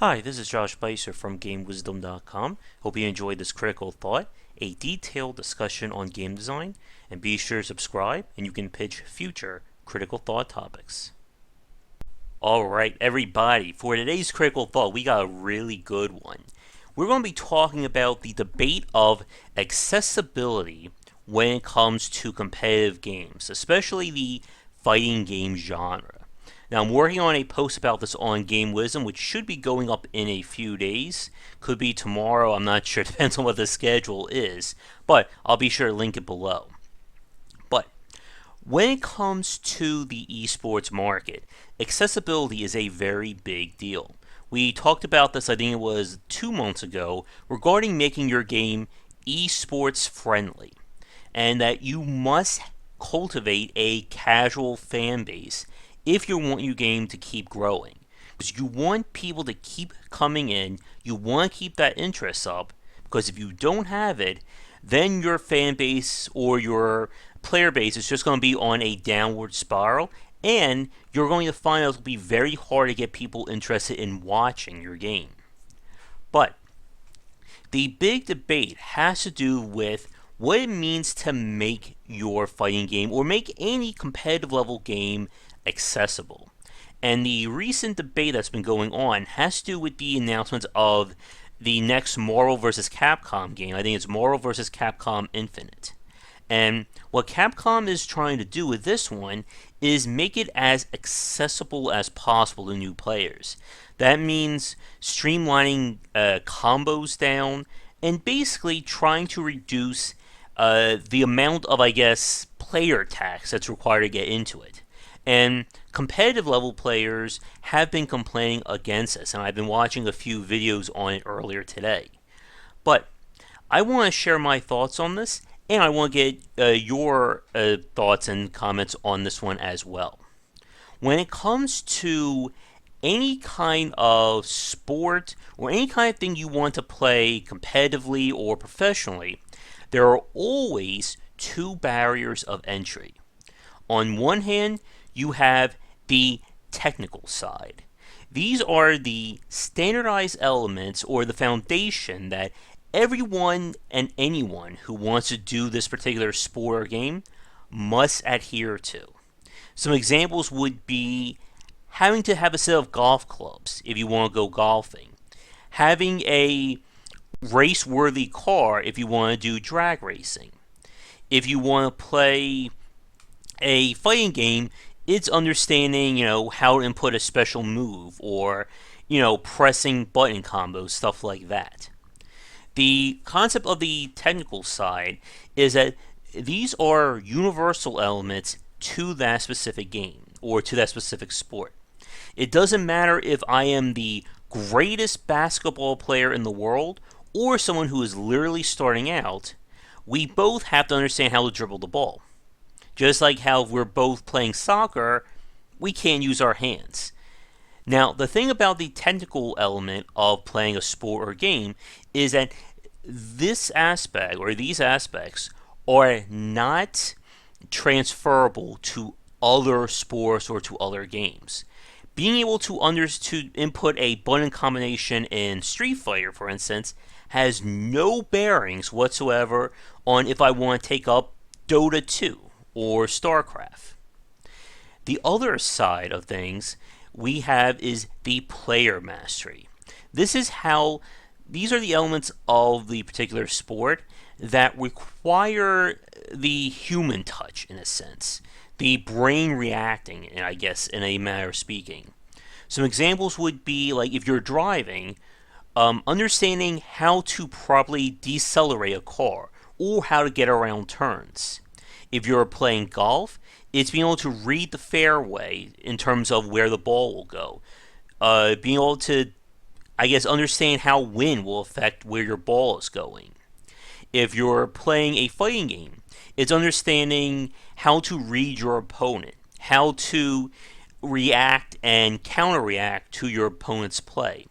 Hi, this is Josh Bycer from GameWisdom.com. Hope you enjoyed this critical thought, a detailed discussion on game design, and be sure to subscribe and you can pitch future critical thought topics. Alright, everybody, for today's critical thought, we got a really good one. We're going to be talking about the debate of accessibility when it comes to competitive games, especially the fighting game genre. Now, I'm working on a post about this on Game Wisdom, which should be going up in a few days. Could be tomorrow, I'm not sure, depends on what the schedule is, but I'll be sure to link it below. But when it comes to the esports market, accessibility is a very big deal. We talked about this, I think it was 2 months ago, regarding making your game esports friendly, and that you must cultivate a casual fan base if you want your game to keep growing. Because you want people to keep coming in, you want to keep that interest up, because if you don't have it, then your fan base or your player base is just going to be on a downward spiral, and you're going to find out it'll be very hard to get people interested in watching your game. But the big debate has to do with what it means to make your fighting game or make any competitive level game accessible. And the recent debate that's been going on has to do with the announcement of the next Marvel vs. Capcom game. I think it's Marvel vs. Capcom Infinite. And what Capcom is trying to do with this one is make it as accessible as possible to new players. That means streamlining combos down and basically trying to reduce the amount of, player tax that's required to get into it. And competitive level players have been complaining against this, and I've been watching a few videos on it earlier today. But I want to share my thoughts on this, and I want to get your thoughts and comments on this one as well. When it comes to any kind of sport or any kind of thing you want to play competitively or professionally, there are always two barriers of entry. On one hand, you have the technical side. These are the standardized elements or the foundation that everyone and anyone who wants to do this particular sport or game must adhere to. Some examples would be having to have a set of golf clubs if you want to go golfing, having a race-worthy car if you want to do drag racing. If you want to play a fighting game, it's understanding, how to input a special move or, pressing button combos, stuff like that. The concept of the technical side is that these are universal elements to that specific game or to that specific sport. It doesn't matter if I am the greatest basketball player in the world or someone who is literally starting out, we both have to understand how to dribble the ball. Just like how if we're both playing soccer, we can't use our hands. Now, the thing about the technical element of playing a sport or game is that this aspect or these aspects are not transferable to other sports or to other games. Being able to input a button combination in Street Fighter, for instance, has no bearings whatsoever on if I want to take up Dota 2 or Starcraft. The other side of things we have is the player mastery. These are the elements of the particular sport that require the human touch in a sense, the brain reacting, in a manner of speaking. Some examples would be like if you're driving, understanding how to properly decelerate a car or how to get around turns. If you're playing golf, it's being able to read the fairway in terms of where the ball will go. Being able to, understand how wind will affect where your ball is going. If you're playing a fighting game, it's understanding how to read your opponent, how to react and counter-react to your opponent's play.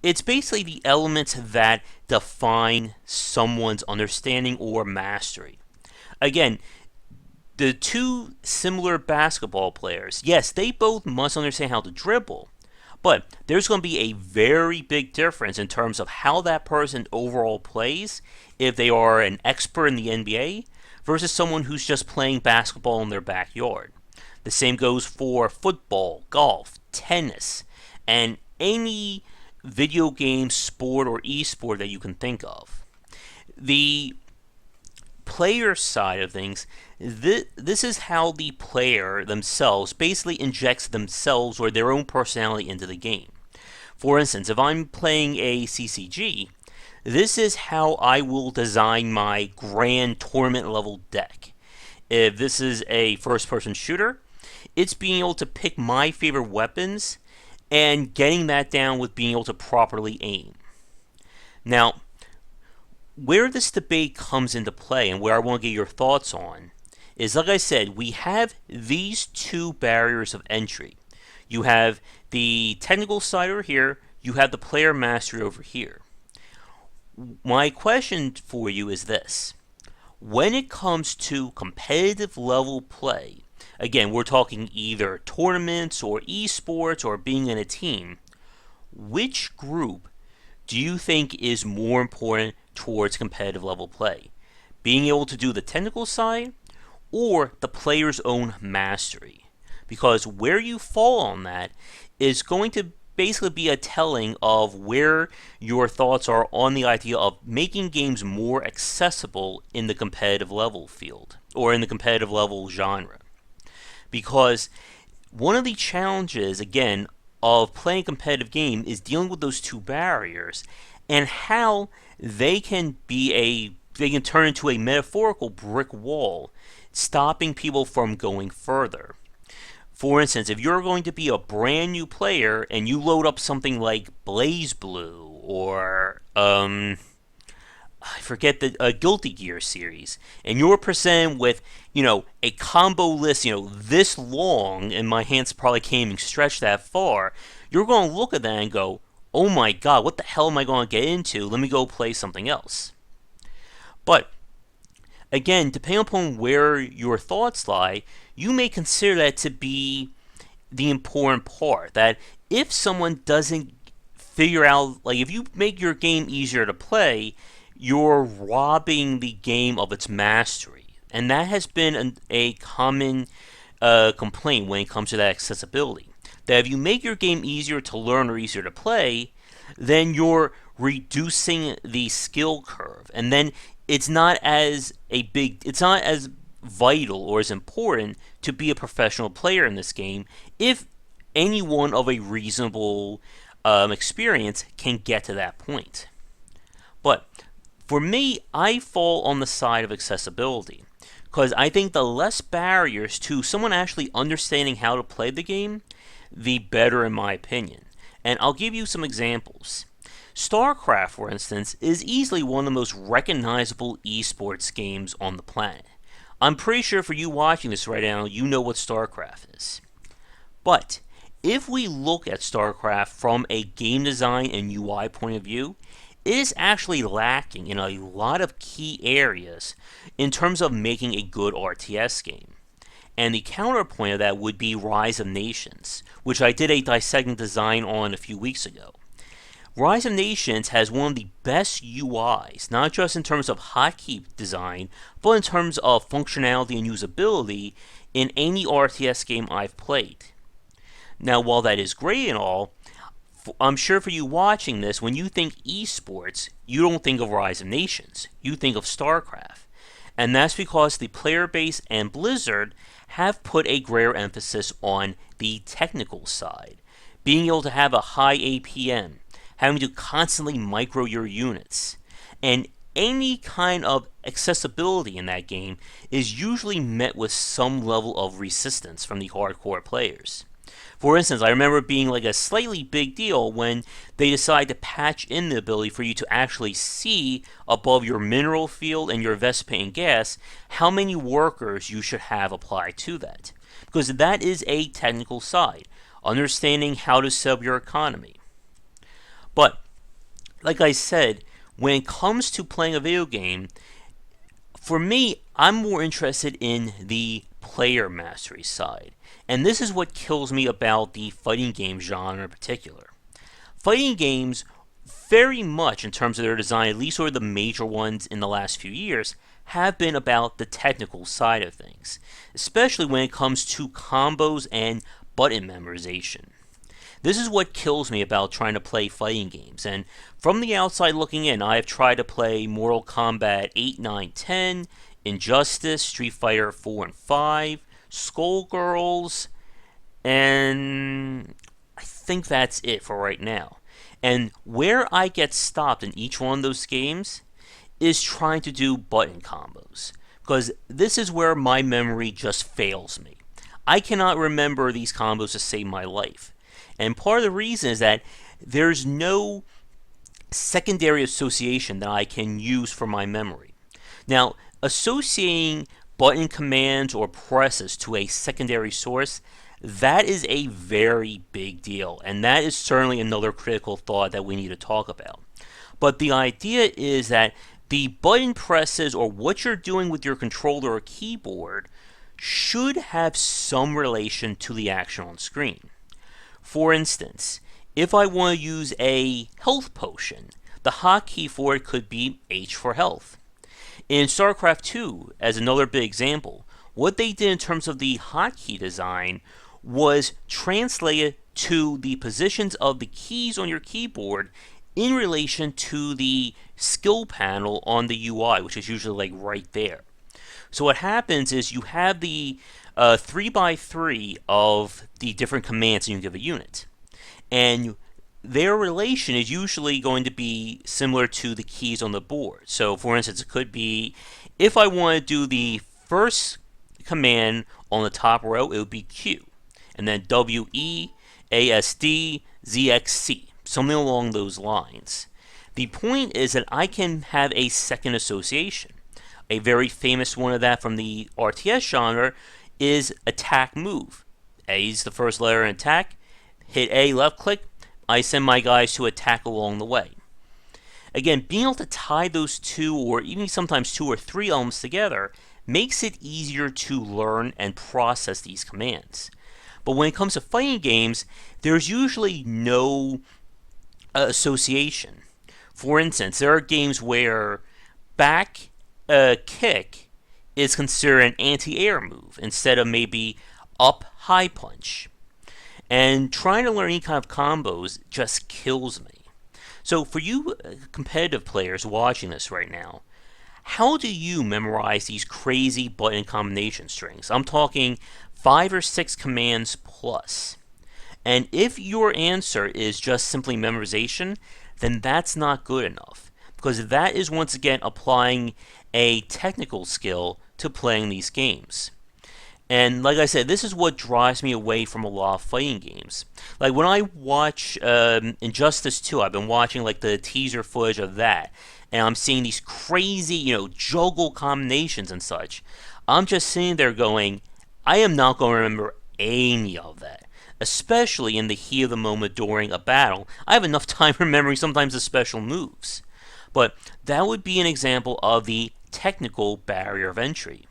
It's basically the elements that define someone's understanding or mastery. Again, the two similar basketball players, yes, they both must understand how to dribble, But there's going to be a very big difference in terms of how that person overall plays if they are an expert in the NBA versus someone who's just playing basketball in their backyard. The same goes for football, golf, tennis, and any video game, sport, or esport that you can think of. The player side of things, this is how the player themselves basically injects themselves or their own personality into the game. For instance, if I'm playing a CCG, this is how I will design my grand tournament level deck. If this is a first-person shooter, it's being able to pick my favorite weapons and getting that down with being able to properly aim. Now, where this debate comes into play and where I want to get your thoughts on is, like I said, we have these two barriers of entry. You have the technical side over here, you have the player mastery over here. My question for you is this. When it comes to competitive level play, again, we're talking either tournaments or esports or being in a team, which group do you think is more important towards competitive level play? Being able to do the technical side or the player's own mastery? Because where you fall on that is going to basically be a telling of where your thoughts are on the idea of making games more accessible in the competitive level field or in the competitive level genre. Because one of the challenges, again, of playing a competitive game is dealing with those two barriers and how they can turn into a metaphorical brick wall, stopping people from going further. For instance, if you're going to be a brand new player and you load up something like BlazBlue or I forget the Guilty Gear series, and you're presented with a combo list this long, and my hands probably can't even stretch that far, you're going to look at that and go, oh my god, what the hell am I going to get into? Let me go play something else. But again, depending upon where your thoughts lie, you may consider that to be the important part. That if someone doesn't figure out, if you make your game easier to play, you're robbing the game of its mastery. And that has been a common complaint when it comes to that accessibility. That if you make your game easier to learn or easier to play, then you're reducing the skill curve. And then it's not as vital or as important to be a professional player in this game if anyone of a reasonable experience can get to that point. But for me, I fall on the side of accessibility because I think the less barriers to someone actually understanding how to play the game, the better in my opinion. And I'll give you some examples. Starcraft, for instance, is easily one of the most recognizable esports games on the planet. I'm pretty sure for you watching this right now, you know what Starcraft is. But if we look at Starcraft from a game design and UI point of view, it is actually lacking in a lot of key areas in terms of making a good RTS game. And the counterpoint of that would be Rise of Nations, which I did a Dissecting Design on a few weeks ago. Rise of Nations has one of the best UIs, not just in terms of hotkey design, but in terms of functionality and usability in any RTS game I've played. Now, while that is great and all, I'm sure for you watching this, when you think esports, you don't think of Rise of Nations, you think of Starcraft. And that's because the player base and Blizzard have put a greater emphasis on the technical side, being able to have a high APM, having to constantly micro your units, and any kind of accessibility in that game is usually met with some level of resistance from the hardcore players. For instance, I remember it being like a slightly big deal when they decided to patch in the ability for you to actually see above your mineral field and your Vespane gas how many workers you should have applied to that. Because that is a technical side, understanding how to set up your economy. But, like I said, when it comes to playing a video game, for me, I'm more interested in the player mastery side. And this is what kills me about the fighting game genre in particular. Fighting games, very much in terms of their design, at least sort of the major ones in the last few years, have been about the technical side of things, especially when it comes to combos and button memorization. This is what kills me about trying to play fighting games, and from the outside looking in, I have tried to play Mortal Kombat 8, 9, 10, Injustice, Street Fighter 4 and 5, Skullgirls, and I think that's it for right now. And where I get stopped in each one of those games is trying to do button combos, because this is where my memory just fails me. I cannot remember these combos to save my life. And part of the reason is that there's no secondary association that I can use for my memory. Now, associating button commands or presses to a secondary source, that is a very big deal, and that is certainly another critical thought that we need to talk about. But the idea is that the button presses, or what you're doing with your controller or keyboard, should have some relation to the action on screen. For instance, if I want to use a health potion, the hotkey for it could be H for health. In Starcraft 2, as another big example, what they did in terms of the hotkey design was translated to the positions of the keys on your keyboard in relation to the skill panel on the UI, which is usually like right there. So what happens is you have the 3x3 of the different commands you can give a unit, and their relation is usually going to be similar to the keys on the board. So for instance, it could be, if I want to do the first command on the top row, it would be Q, and then WE, ASD, ZXC, something along those lines. The point is that I can have a second association. A very famous one of that from the RTS genre is attack move. A is the first letter in attack, hit A, left click, I send my guys to attack along the way. Again, being able to tie those two, or even sometimes two or three elements together, makes it easier to learn and process these commands. But when it comes to fighting games, there's usually no association. For instance, there are games where back kick is considered an anti-air move instead of maybe up high punch. And trying to learn any kind of combos just kills me. So for you competitive players watching this right now, how do you memorize these crazy button combination strings? I'm talking 5 or 6 commands plus. And if your answer is just simply memorization, then that's not good enough, because that is once again applying a technical skill to playing these games. And like I said, this is what drives me away from a lot of fighting games. Like when I watch Injustice 2, I've been watching like the teaser footage of that, and I'm seeing these crazy, juggle combinations and such. I'm just sitting there going, I am not going to remember any of that, especially in the heat of the moment during a battle. I have enough time remembering sometimes the special moves. But that would be an example of the technical barrier of entry.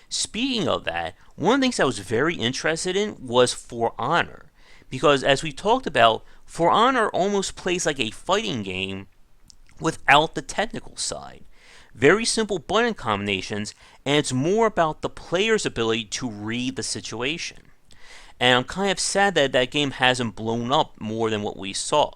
Speaking of that, one of the things I was very interested in was For Honor, because as we talked about, For Honor almost plays like a fighting game without the technical side. Very simple button combinations, and it's more about the player's ability to read the situation. And I'm kind of sad that that game hasn't blown up more than what we saw.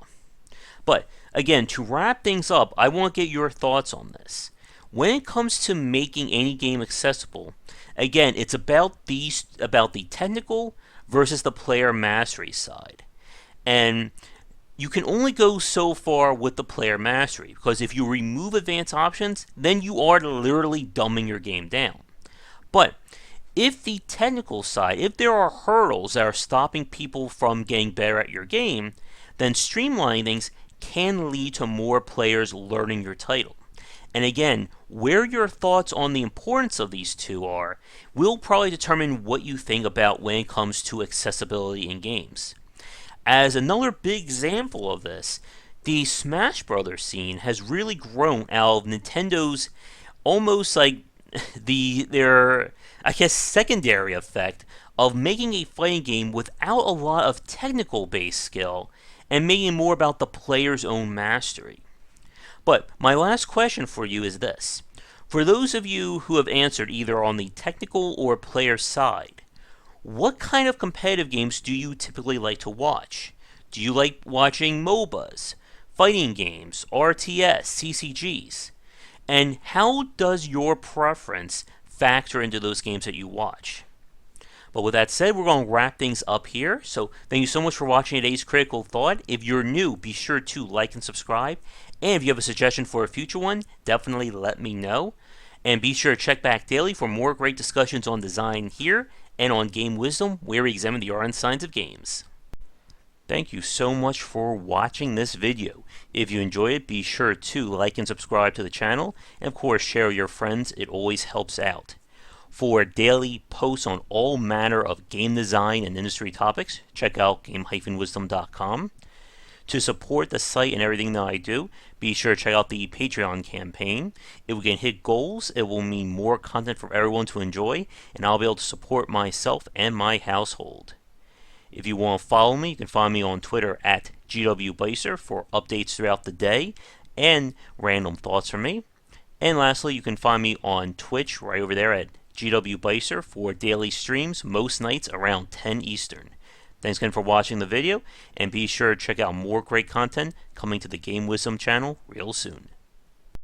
But again, to wrap things up, I want to get your thoughts on this. When it comes to making any game accessible, again, it's about the technical versus the player mastery side. And you can only go so far with the player mastery, because if you remove advanced options, then you are literally dumbing your game down. But if the technical side, if there are hurdles that are stopping people from getting better at your game, then streamlining things can lead to more players learning your title. And again, where your thoughts on the importance of these two are will probably determine what you think about when it comes to accessibility in games. As another big example of this, the Smash Brothers scene has really grown out of Nintendo's almost like their I guess secondary effect of making a fighting game without a lot of technical based skill and making it more about the player's own mastery. But my last question for you is this. For those of you who have answered either on the technical or player side, what kind of competitive games do you typically like to watch? Do you like watching MOBAs, fighting games, RTS, CCGs? And how does your preference factor into those games that you watch? But with that said, we're going to wrap things up here. So thank you so much for watching today's Critical Thought. If you're new, be sure to like and subscribe. And if you have a suggestion for a future one, definitely let me know. And be sure to check back daily for more great discussions on design here and on Game Wisdom, where we examine the art and science of games. Thank you so much for watching this video. If you enjoyed it, be sure to like and subscribe to the channel. And of course, share with your friends. It always helps out. For daily posts on all manner of game design and industry topics, check out game-wisdom.com. To support the site and everything that I do, be sure to check out the Patreon campaign. If we can hit goals, it will mean more content for everyone to enjoy, and I'll be able to support myself and my household. If you want to follow me, you can find me on Twitter at GW for updates throughout the day and random thoughts from me. And lastly, you can find me on Twitch right over there at GW for daily streams most nights around 10 Eastern. Thanks again for watching the video, and be sure to check out more great content coming to the Game Wisdom channel real soon.